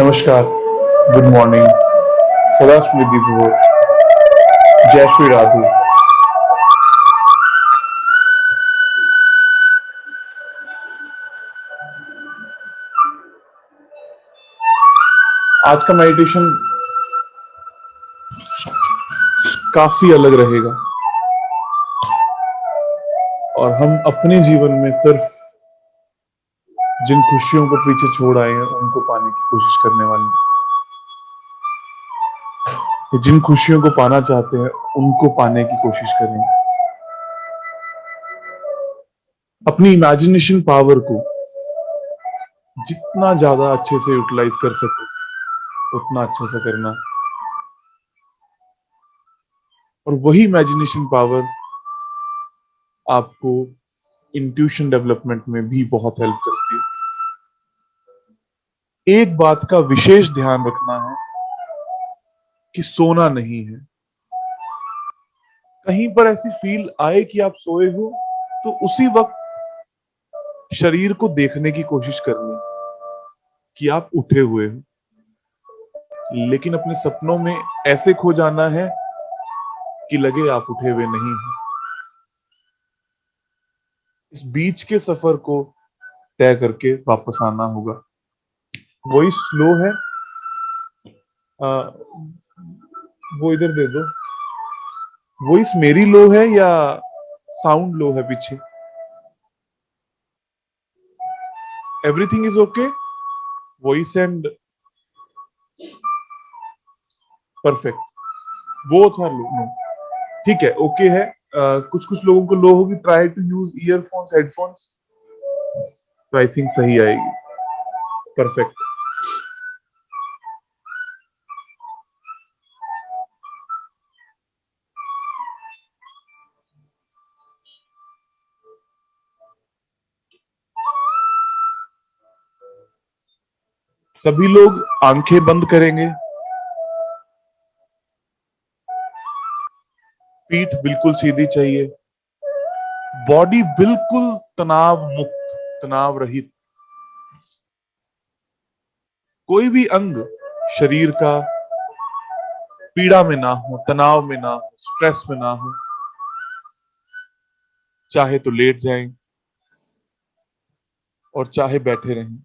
नमस्कार, good morning, सदा स्मृति भवो, जय श्री राधे। आज का मेडिटेशन काफी अलग रहेगा और हम अपने जीवन में सिर्फ जिन खुशियों को पीछे छोड़ आए हैं उनको पाने की कोशिश करने वाले हैं। जिन खुशियों को पाना चाहते हैं उनको पाने की कोशिश करेंगे। अपनी इमेजिनेशन पावर को जितना ज्यादा अच्छे से यूटिलाइज कर सको उतना अच्छा से करना। और वही इमेजिनेशन पावर आपको इंट्यूशन डेवलपमेंट में भी बहुत हेल्प करती है। एक बात का विशेष ध्यान रखना है कि सोना नहीं है। कहीं पर ऐसी फील आए कि आप सोए हो तो उसी वक्त शरीर को देखने की कोशिश करनी कि आप उठे हुए हो, लेकिन अपने सपनों में ऐसे खो जाना है कि लगे आप उठे हुए नहीं हो। इस बीच के सफर को तय करके वापस आना होगा। वॉइस स्लो है, आ, वो इधर दे दो। वॉइस मेरी लो है या साउंड लो है पीछे? Everything is okay, voice and perfect. Both are low, no, ठीक है, ओके है। कुछ कुछ लोगों को लो होगी। Try to use earphones, headphones, तो आई थिंक सही आएगी। परफेक्ट। सभी लोग आंखें बंद करेंगे। पीठ बिल्कुल सीधी चाहिए। बॉडी बिल्कुल तनाव मुक्त, तनाव रहित। कोई भी अंग शरीर का पीड़ा में ना हो, तनाव में ना हो, स्ट्रेस में ना हो। चाहे तो लेट जाएं और चाहे बैठे रहें।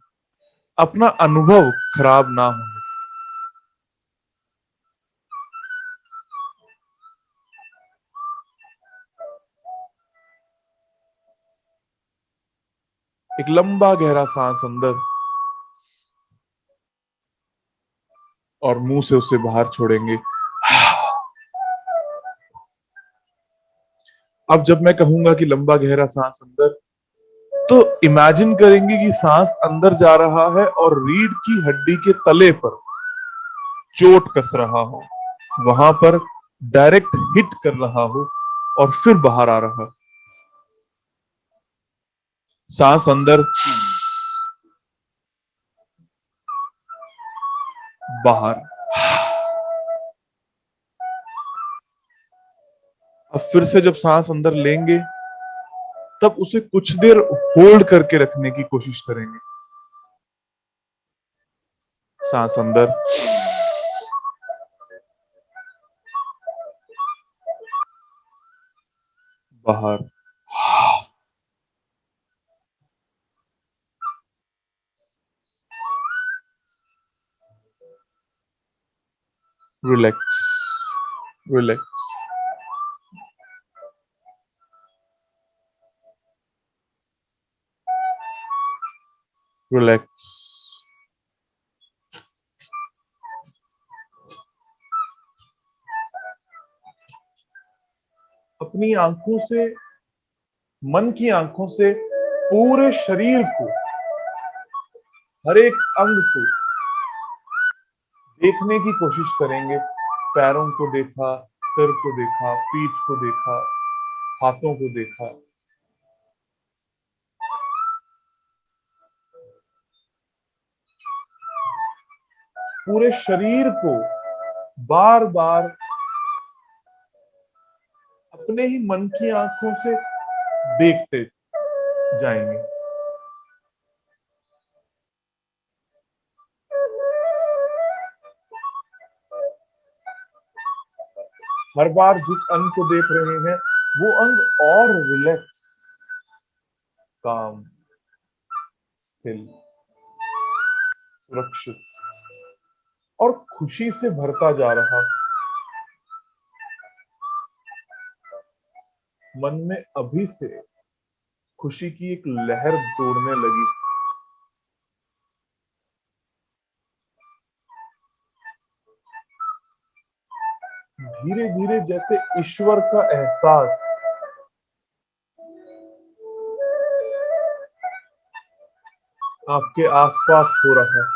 अपना अनुभव खराब ना हो। एक लंबा गहरा सांस अंदर और मुंह से उसे बाहर छोड़ेंगे। अब जब मैं कहूंगा कि लंबा गहरा सांस अंदर, तो इमेजिन करेंगे कि सांस अंदर जा रहा है और रीढ़ की हड्डी के तले पर चोट कस रहा हो, वहां पर डायरेक्ट हिट कर रहा हो और फिर बाहर आ रहा। सांस अंदर, बाहर। अब फिर से जब सांस अंदर लेंगे तब उसे कुछ देर होल्ड करके रखने की कोशिश करेंगे। सांस अंदर, बाहर। Relax, relax, relax. अपनी आंखों से, मन की आंखों से पूरे शरीर को, हर एक अंग को देखने की कोशिश करेंगे। पैरों को देखा, सिर को देखा, पीठ को देखा, हाथों को देखा। पूरे शरीर को बार बार अपने ही मन की आंखों से देखते जाएंगे। हर बार जिस अंग को देख रहे हैं वो अंग और रिलैक्स, काम, स्थिर, सुरक्षित और खुशी से भरता जा रहा है। मन में अभी से खुशी की एक लहर दौड़ने लगी। धीरे धीरे जैसे ईश्वर का एहसास आपके आसपास हो रहा है।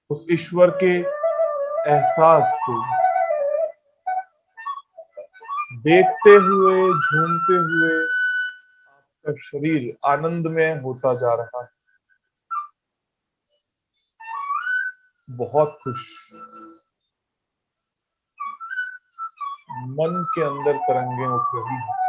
उस ईश्वर के एहसास को देखते हुए, झूमते हुए आपका शरीर आनंदमय होता जा रहा है। बहुत खुश, मन के अंदर तरंगे उठ रही हैं।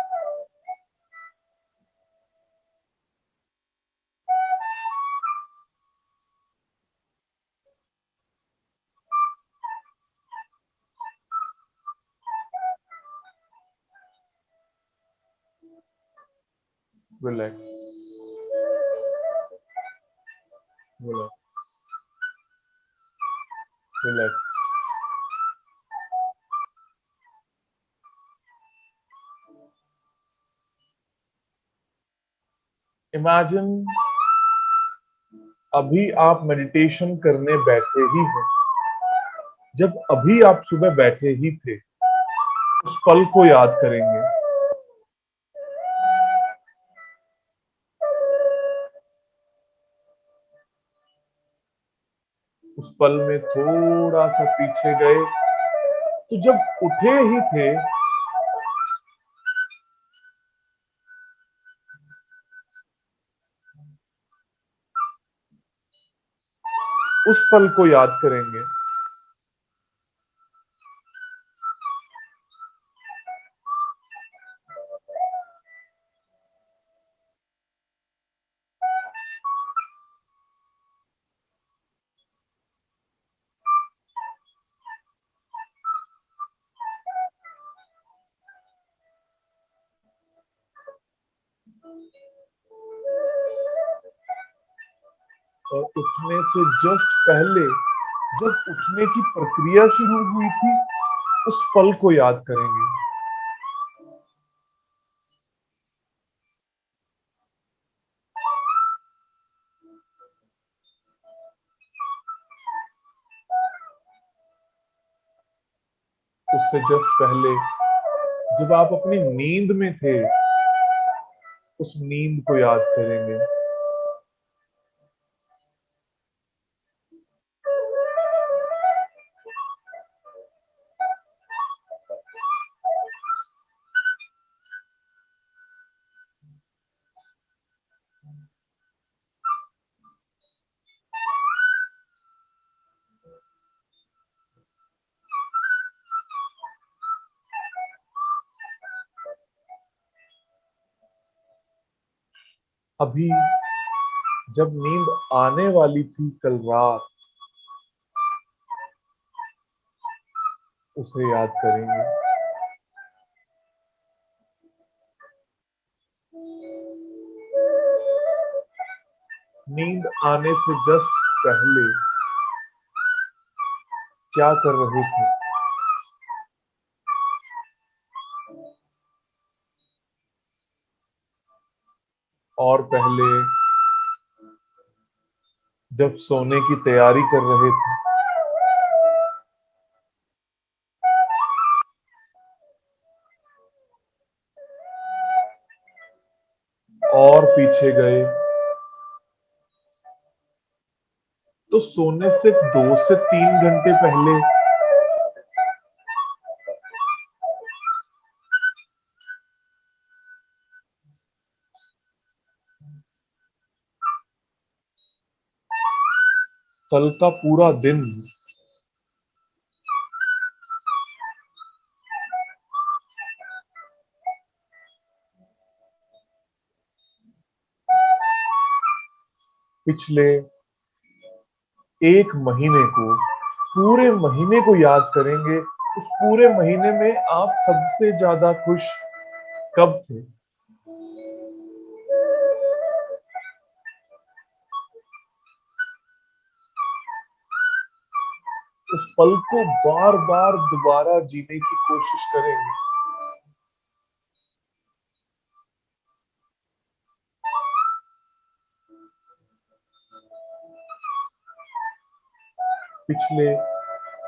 Relax, relax, relax. इमेजिन अभी आप मेडिटेशन करने बैठे ही हैं। जब अभी आप सुबह बैठे ही थे, उस पल को याद करेंगे। उस पल में थोड़ा सा पीछे गए, तो जब उठे ही थे, उस पल को याद करेंगे। और उठने से जस्ट पहले, जब उठने की प्रक्रिया शुरू हुई थी, उस पल को याद करेंगे। उससे जस्ट पहले, जब आप अपनी नींद में थे, उस नींद को याद करेंगे। अभी जब नींद आने वाली थी कल रात, उसे याद करेंगे। नींद आने से जस्ट पहले क्या कर रहे थे, और पहले जब सोने की तैयारी कर रहे थे, और पीछे गए तो सोने से 2 से 3 घंटे पहले कल का पूरा दिन पिछले एक महीने को, पूरे महीने को याद करेंगे। उस पूरे महीने में आप सबसे ज्यादा खुश कब थे? उस पल को बार बार दोबारा जीने की कोशिश करेंगे। पिछले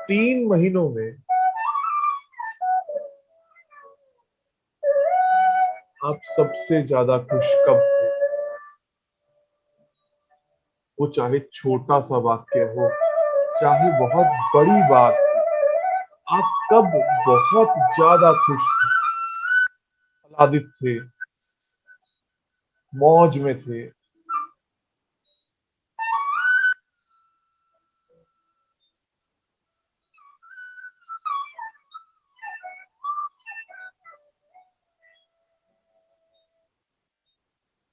3 महीनों में आप सबसे ज्यादा खुश कब थे? वो चाहे छोटा सा वाक्य हो, चाहे बहुत बड़ी बात हो, आप कब बहुत ज्यादा खुश थे, आह्लादित थे, मौज में थे?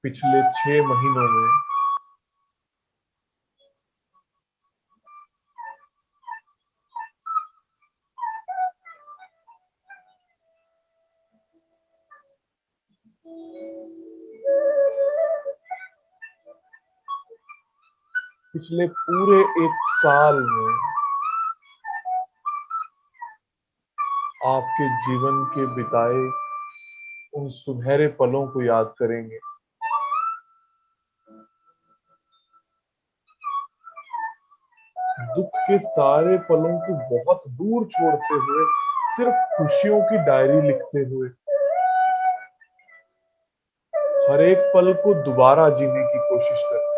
पिछले 6 महीनों में पिछले पूरे 1 साल में आपके जीवन के बिताए उन सुनहरे पलों को याद करेंगे। दुख के सारे पलों को बहुत दूर छोड़ते हुए, सिर्फ खुशियों की डायरी लिखते हुए, हर एक पल को दोबारा जीने की कोशिश करते हैं।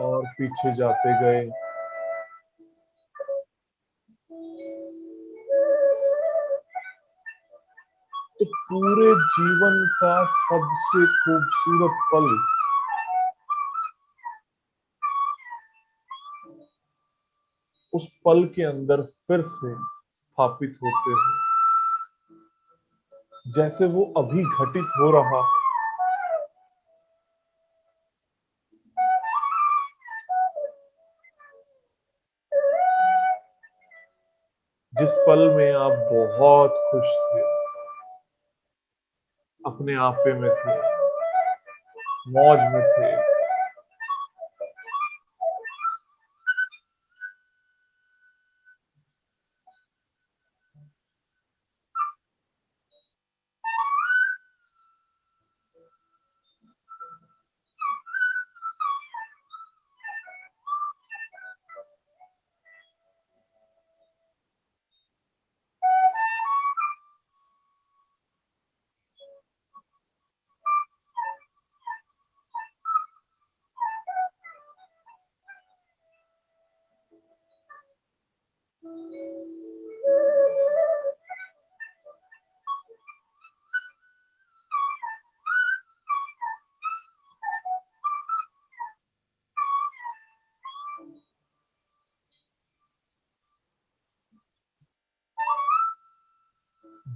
और पीछे जाते गए, तो पूरे जीवन का सबसे खूबसूरत पल उस पल के अंदर फिर से स्थापित होते हैं, जैसे वो अभी घटित हो रहा। जिस पल में आप बहुत खुश थे, अपने आपे में थे, मौज में थे,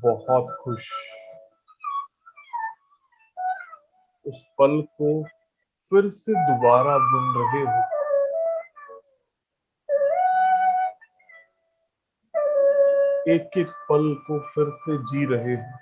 बहुत खुश, उस पल को फिर से दोबारा बुन रहे हो, एक एक पल को फिर से जी रहे हो।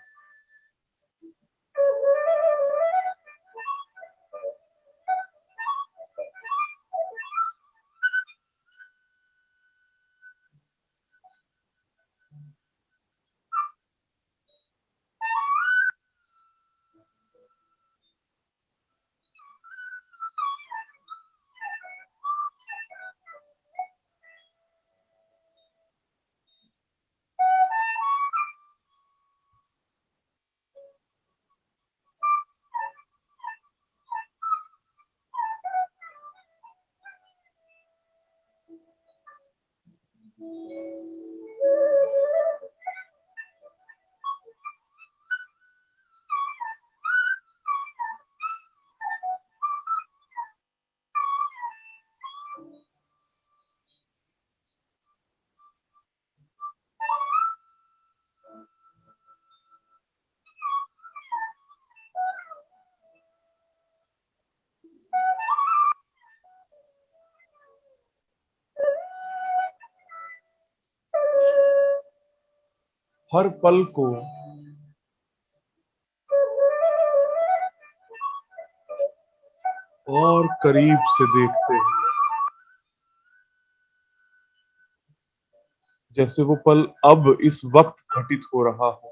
हर पल को और करीब से देखते हैं, जैसे वो पल अब इस वक्त घटित हो रहा हो।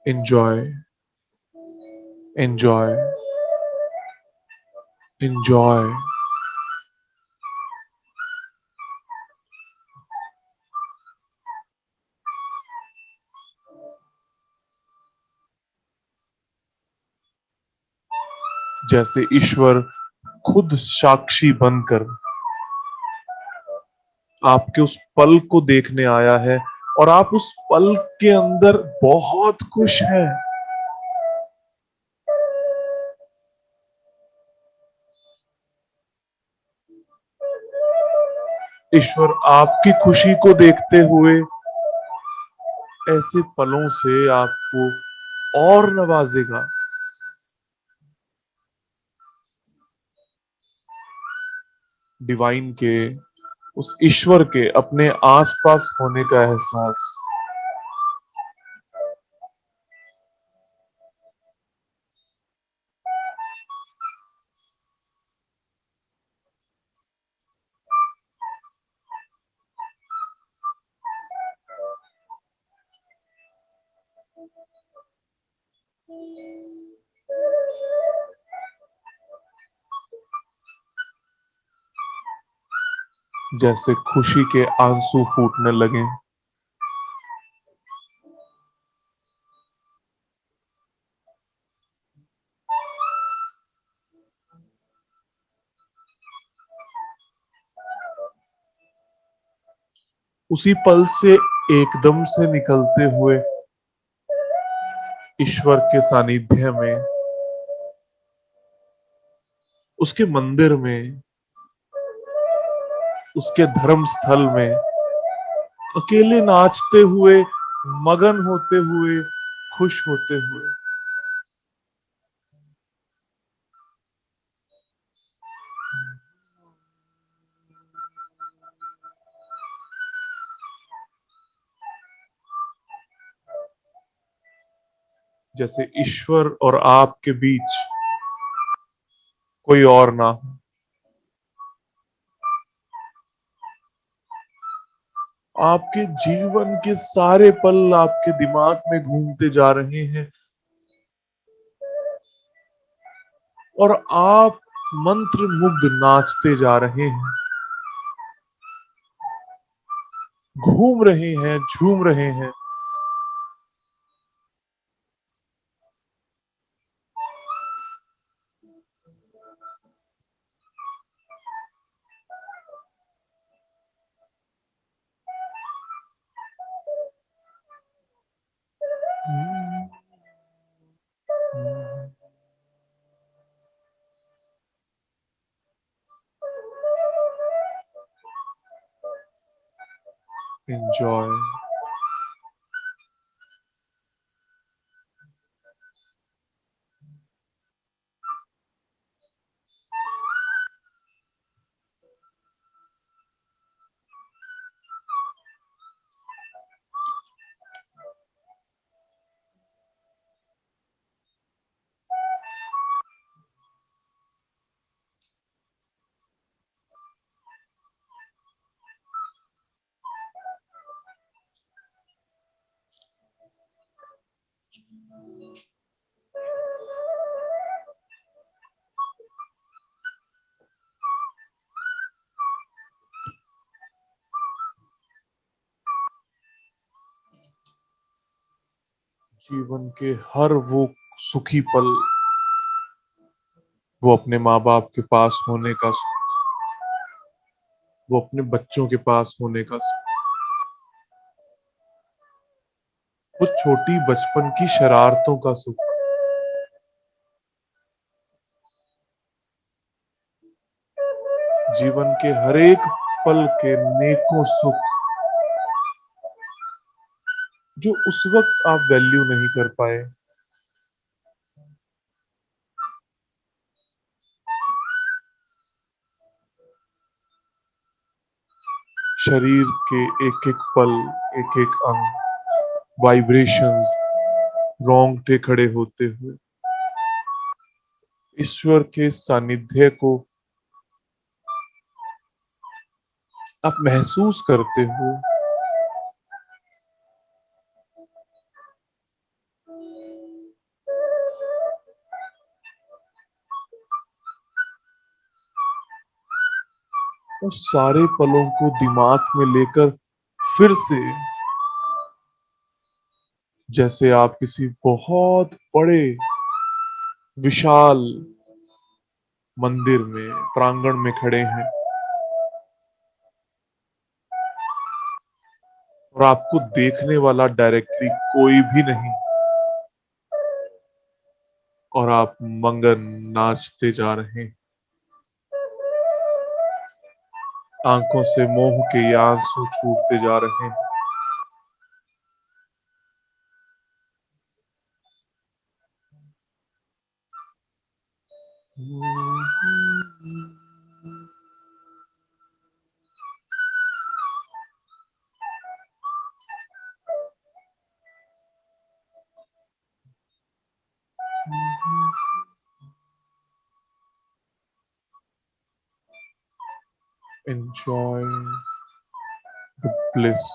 Enjoy, enjoy, enjoy. जैसे ईश्वर खुद साक्षी बनकर आपके उस पल को देखने आया है और आप उस पल के अंदर बहुत खुश हैं। ईश्वर आपकी खुशी को देखते हुए ऐसे पलों से आपको और नवाजेगा। डिवाइन के, उस ईश्वर के अपने आसपास होने का एहसास। जैसे खुशी के आंसू फूटने लगे। उसी पल से एकदम से निकलते हुए ईश्वर के सानिध्य में, उसके मंदिर में, उसके धर्म स्थल में अकेले नाचते हुए, मगन होते हुए, खुश होते हुए। जैसे ईश्वर और आपके बीच कोई और ना हो। आपके जीवन के सारे पल आपके दिमाग में घूमते जा रहे हैं और आप मंत्र मुग्ध नाचते जा रहे हैं, घूम रहे हैं, झूम रहे हैं। एंजॉय। जीवन के हर वो सुखी पल, वो अपने माँ बाप के पास होने का सुख, वो अपने बच्चों के पास होने का सुख, वो छोटी बचपन की शरारतों का सुख, जीवन के हर एक पल के नेकों सुख जो उस वक्त आप वैल्यू नहीं कर पाए। शरीर के एक एक पल, एक एक अंग, वाइब्रेशंस, रोंगटे खड़े होते हुए ईश्वर के सानिध्य को आप महसूस करते हो। और सारे पलों को दिमाग में लेकर फिर से जैसे आप किसी बहुत बड़े विशाल मंदिर में, प्रांगण में खड़े हैं और आपको देखने वाला डायरेक्टली कोई भी नहीं, और आप मंगन नाचते जा रहे हैं। आंखों से मोह के ये आंसू छूटते जा रहे हैं। Enjoy the bliss.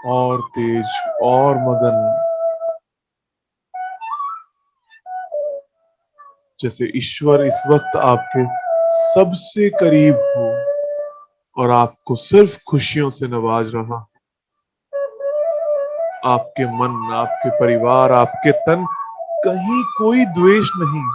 और तेज और मगन, जैसे ईश्वर इस वक्त आपके सबसे करीब हो और आपको सिर्फ खुशियों से नवाज रहा। आपके मन, आपके परिवार, आपके तन, कहीं कोई द्वेष नहीं।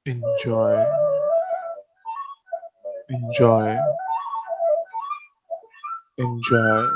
Enjoy enjoy, enjoy.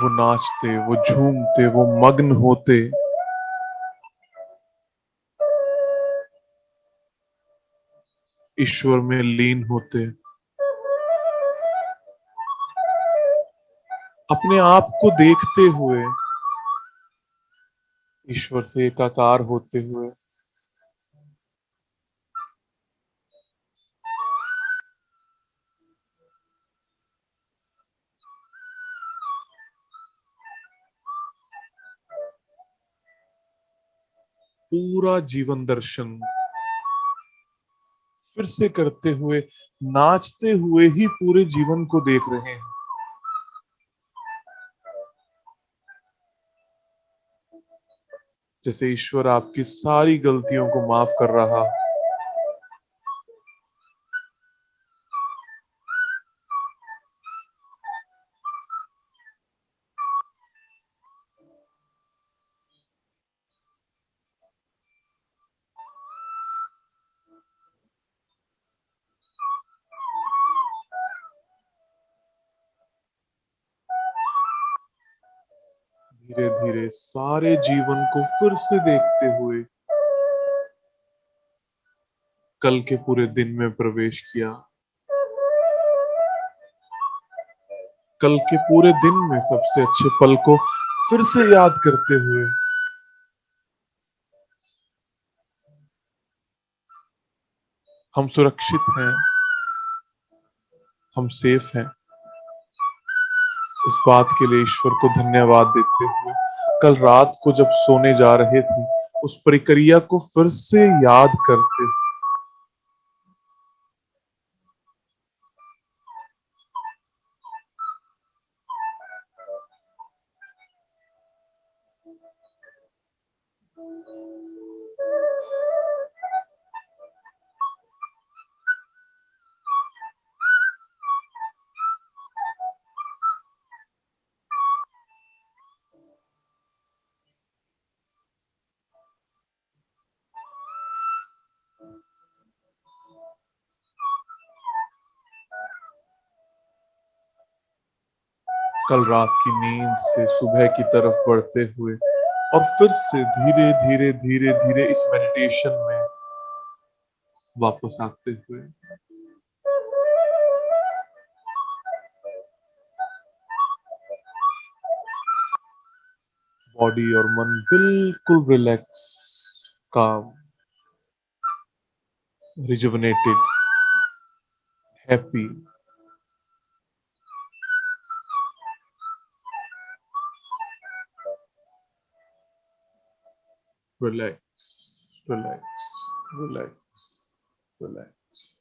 वो नाचते, वो झूमते, वो मग्न होते, ईश्वर में लीन होते, अपने आप को देखते हुए, ईश्वर से एकाकार होते हुए। पूरा जीवन दर्शन फिर से करते हुए, नाचते हुए ही पूरे जीवन को देख रहे हैं। जैसे ईश्वर आपकी सारी गलतियों को माफ कर रहा। धीरे धीरे सारे जीवन को फिर से देखते हुए कल के पूरे दिन में प्रवेश किया। कल के पूरे दिन में सबसे अच्छे पल को फिर से याद करते हुए हम सुरक्षित हैं, हम सेफ हैं, इस बात के लिए ईश्वर को धन्यवाद देते हुए कल रात को जब सोने जा रहे थे उस प्रक्रिया को फिर से याद करते हुए कल रात की नींद से सुबह की तरफ बढ़ते हुए और फिर से धीरे धीरे धीरे धीरे इस मेडिटेशन में वापस आते हुए बॉडी और मन बिल्कुल relax, calm, rejuvenated, happy. Relax, relax, relax, relax,